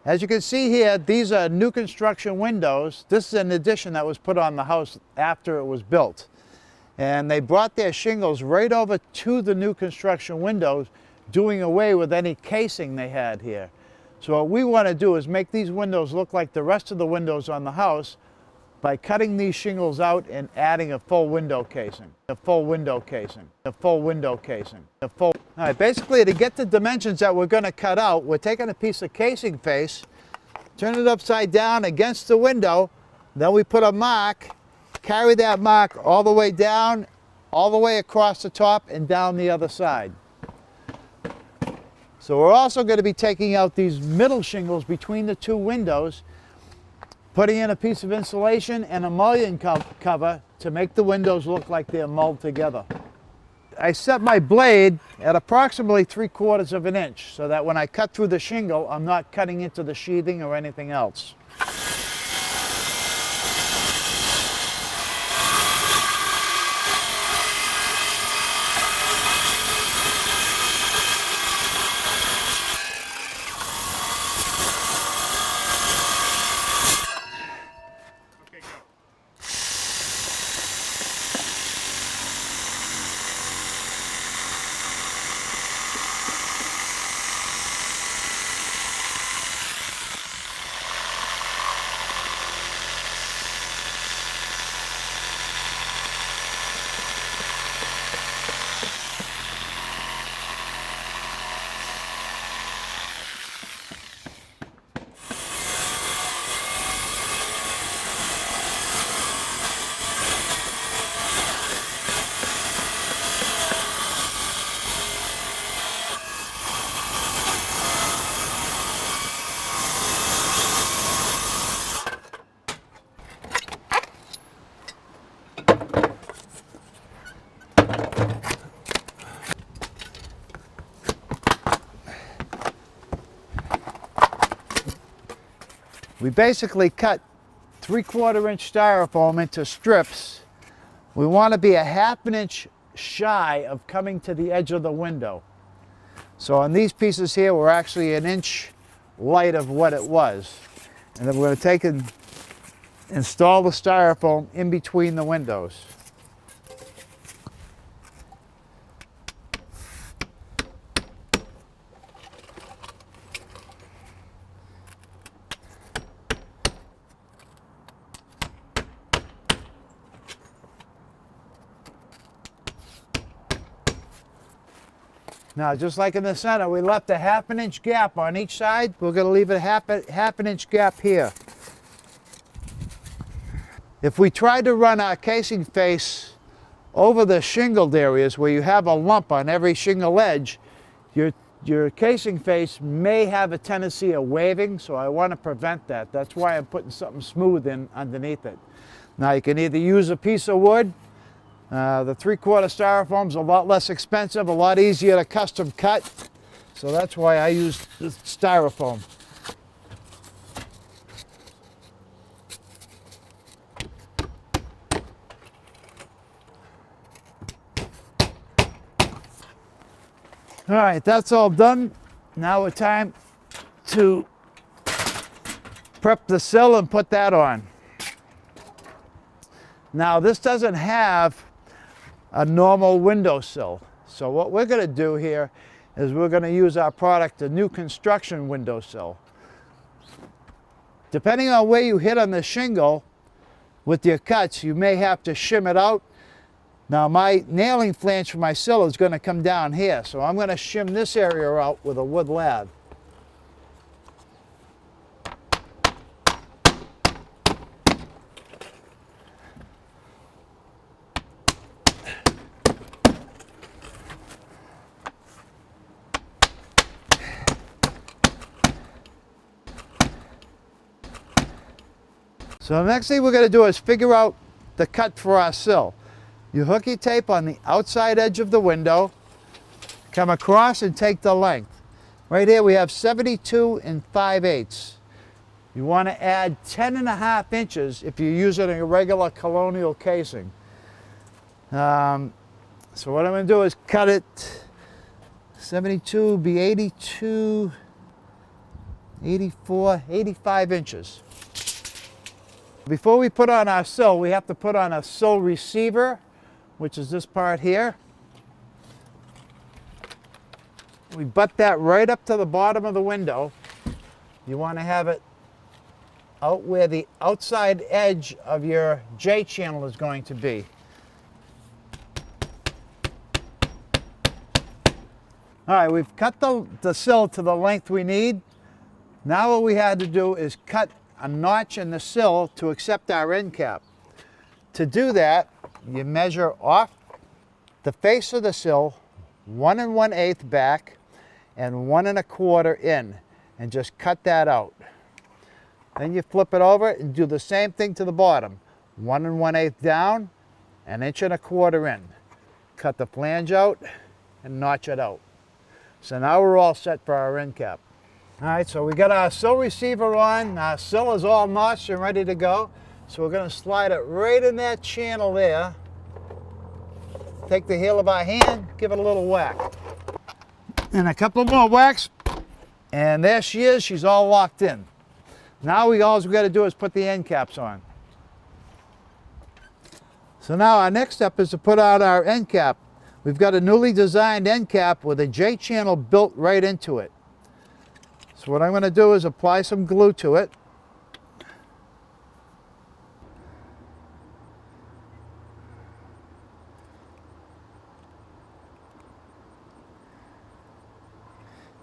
As you can see here, these are new construction windows. This is an addition that was put on the house after it was built. And they brought their shingles right over to the new construction windows, doing away with any casing they had here. So what we want to do is make these windows look like the rest of the windows on the house by cutting these shingles out and adding a full window casing. A full window casing. A full window casing. A full... All right, basically to get the dimensions that we're going to cut out, we're taking a piece of casing face, turn it upside down against the window, then we put a mark, carry that mark all the way down, all the way across the top and down the other side. So we're also going to be taking out these middle shingles between the two windows, putting in a piece of insulation and a mullion cover to make the windows look like they're mulled together. I set my blade at approximately 3/4 of an inch so that when I cut through the shingle, I'm not cutting into the sheathing or anything else. We basically cut 3/4 inch styrofoam into strips. We want to be a 1/2 inch shy of coming to the edge of the window. So on these pieces here, we're actually 1 inch light of what it was. And then we're going to take and install the styrofoam in between the windows. Now, just like in the center, we left a 1/2 inch gap on each side. We're going to leave a half an inch gap here. If we tried to run our casing face over the shingled areas where you have a lump on every shingle edge, your casing face may have a tendency of waving, so I want to prevent that. That's why I'm putting something smooth in underneath it. Now, you can either use a piece of wood. The 3/4 styrofoam's a lot less expensive, a lot easier to custom cut. So that's why I use the styrofoam. All right, that's all done. Now it's time to prep the sill and put that on. Now, this doesn't have a normal windowsill. So what we're going to do here is we're going to use our product, a new construction windowsill. Depending on where you hit on the shingle with your cuts, you may have to shim it out. Now, my nailing flange for my sill is going to come down here, so I'm going to shim this area out with a wood lathe. So the next thing we're going to do is figure out the cut for our sill. You hook your tape on the outside edge of the window, come across and take the length. Right here we have 72 5/8. You want to add 10.5 inches if you're using a regular colonial casing. So what I'm going to do is cut it 72, be 82, 84, 85 inches. Before we put on our sill, we have to put on a sill receiver, which is this part here. We butt that right up to the bottom of the window. You want to have it out where the outside edge of your J channel is going to be. All right, we've cut the sill to the length we need. Now what we had to do is cut a notch in the sill to accept our end cap. To do that, you measure off the face of the sill 1 1/8 back and 1 1/4 in, and just cut that out. Then you flip it over and do the same thing to the bottom. 1 1/8 down, 1 1/4 in. Cut the flange out and notch it out. So now we're all set for our end cap. All right, so we got our sill receiver on. Our sill is all notched and ready to go. So we're going to slide it right in that channel there. Take the heel of our hand, give it a little whack. And a couple more whacks. And there she is, she's all locked in. Now all we got to do is put the end caps on. So now our next step is to put out our end cap. We've got a newly designed end cap with a J channel built right into it. So what I'm going to do is apply some glue to it.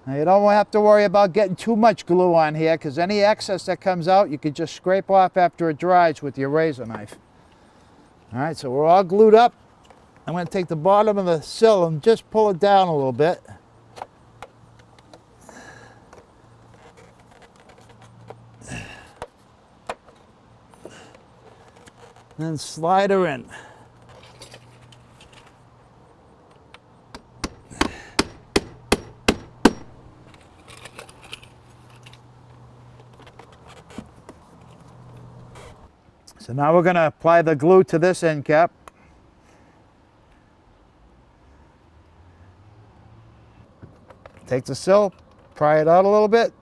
Now you don't have to worry about getting too much glue on here, because any excess that comes out you can just scrape off after it dries with your razor knife. All right, so we're all glued up. I'm going to take the bottom of the sill and just pull it down a little bit. Then slide her in. So now we're going to apply the glue to this end cap. Take the sill, pry it out a little bit.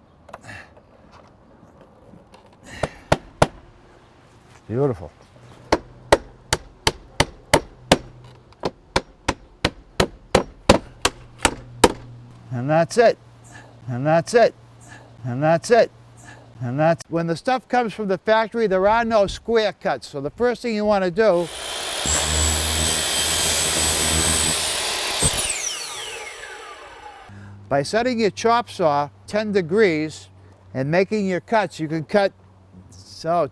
Beautiful. And that's it. And that's it. And that's it. And that's when the stuff comes from the factory, there are no square cuts. So the first thing you want to do by setting your chop saw 10 degrees and making your cuts, you can cut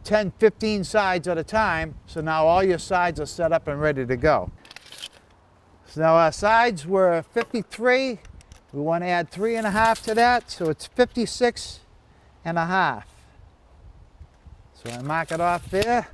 10, 15 sides at a time. So now all your sides are set up and ready to go. So now our sides were 53. We want to add 3.5 to that, so it's 56.5. So I mark it off there.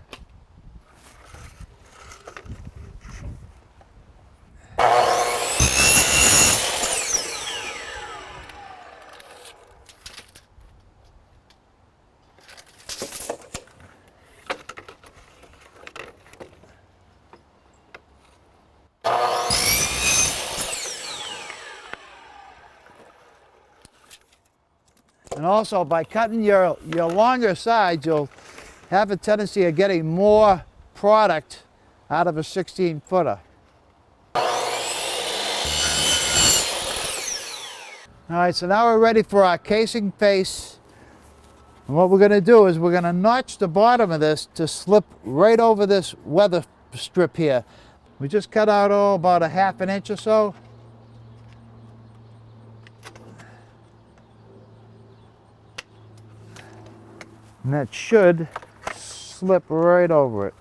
And also, by cutting your longer sides, you'll have a tendency of getting more product out of a 16-footer. All right, so now we're ready for our casing face. And what we're going to do is we're going to notch the bottom of this to slip right over this weather strip here. We just cut out about a 1/2 inch or so. And that should slip right over it.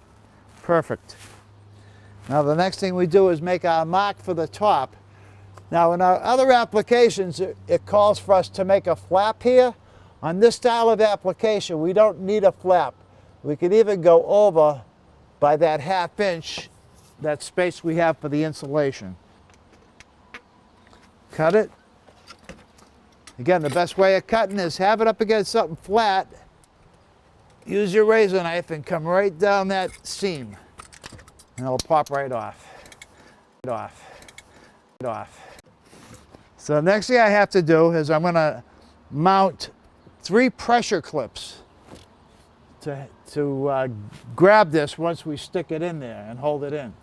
Perfect. Now the next thing we do is make our mark for the top. Now in our other applications, it calls for us to make a flap here. On this style of application, we don't need a flap. We could even go over by that 1/2 inch, that space we have for the insulation. Cut it. Again, the best way of cutting is have it up against something flat. Use your razor knife and come right down that seam, and it'll pop right off. So the next thing I have to do is I'm going to mount 3 pressure clips to grab this once we stick it in there and hold it in.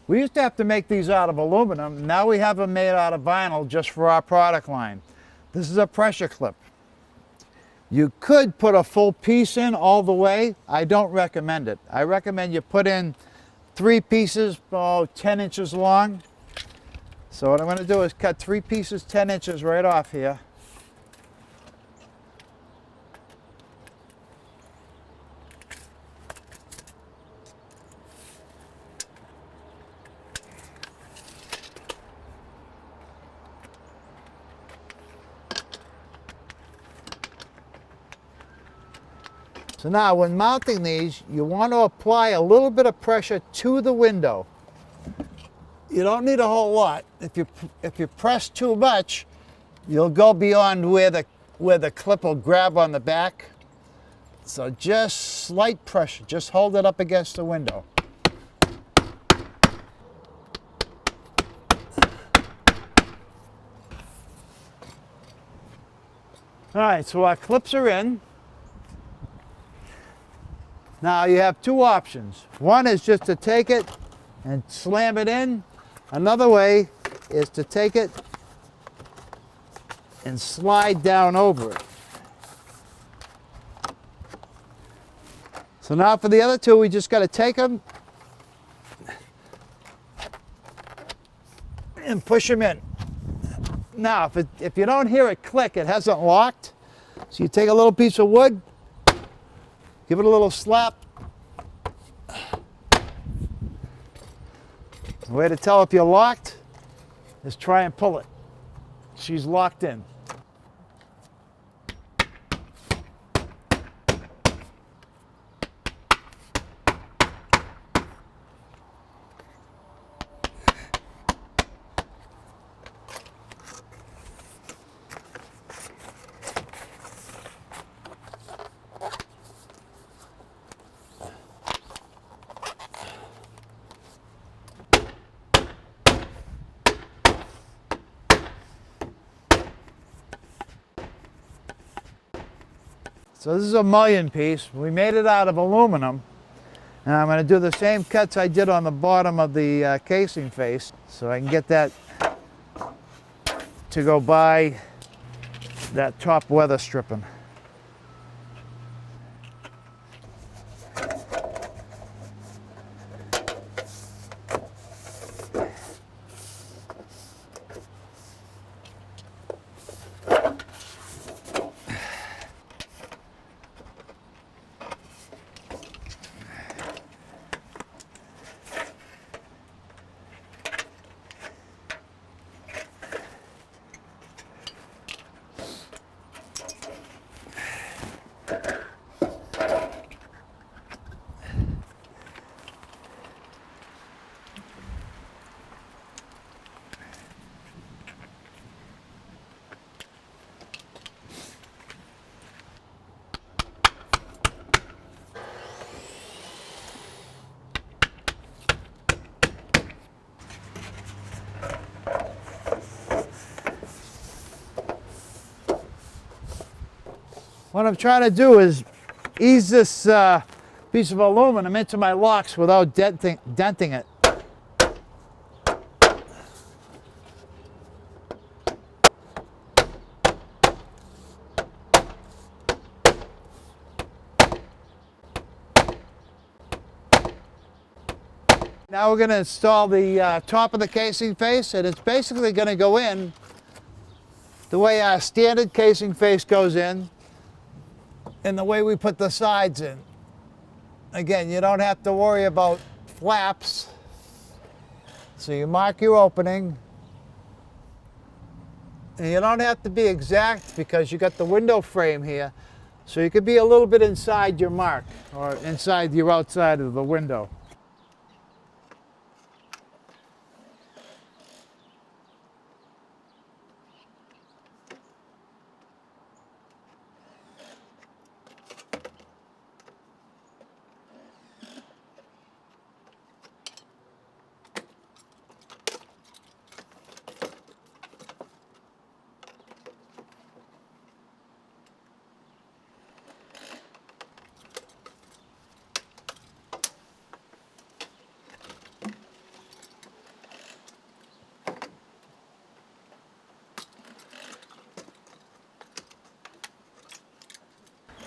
We used to have to make these out of aluminum. Now we have them made out of vinyl just for our product line. This is a pressure clip. You could put a full piece in all the way. I don't recommend it. I recommend you put in 3 pieces, 10 inches long. So what I'm going to do is cut 3 pieces 10 inches right off here. So now when mounting these, you want to apply a little bit of pressure to the window. You don't need a whole lot. If you press too much, you'll go beyond where the clip will grab on the back. So just slight pressure, just hold it up against the window. All right, so our clips are in. Now you have 2 options. One is just to take it and slam it in. Another way is to take it and slide down over it. So now for the other 2, we just got to take them and push them in. Now, if you don't hear it click, it hasn't locked. So you take a little piece of wood, give it a little slap. The way to tell if you're locked is try and pull it. She's locked in. So this is a mullion piece. We made it out of aluminum. And I'm going to do the same cuts I did on the bottom of the casing face, so I can get that to go by that top weather stripping. What I'm trying to do is ease this piece of aluminum into my locks without denting it. Now we're going to install the top of the casing face, and it's basically going to go in the way our standard casing face goes in and the way we put the sides in. Again, you don't have to worry about flaps. So you mark your opening. And you don't have to be exact because you got the window frame here. So you could be a little bit inside your mark or inside your outside of the window.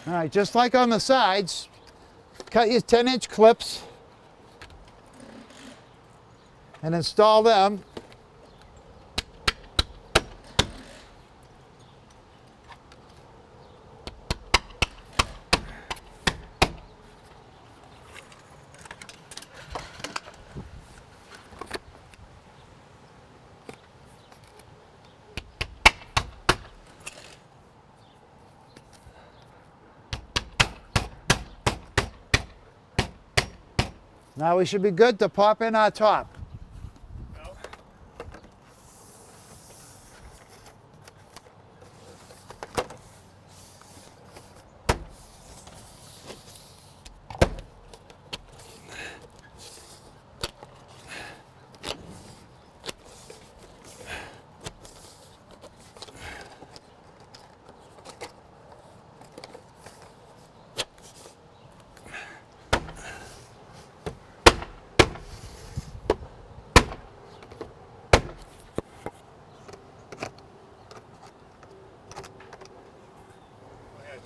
All right, just like on the sides, cut your 10-inch clips and install them. Now we should be good to pop in our top.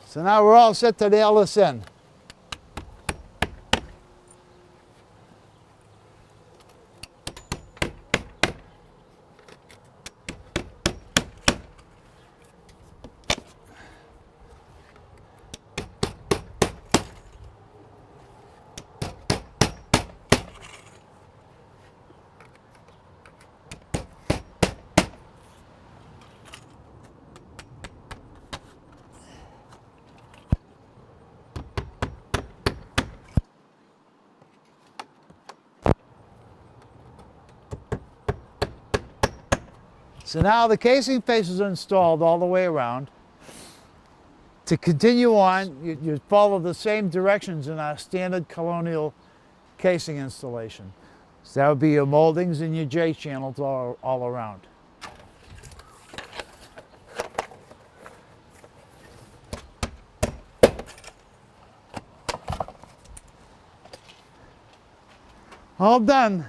So now we're all set to nail this in. So now the casing face is installed all the way around. To continue on, you follow the same directions in our standard colonial casing installation. So that would be your moldings and your J channels all around. All done.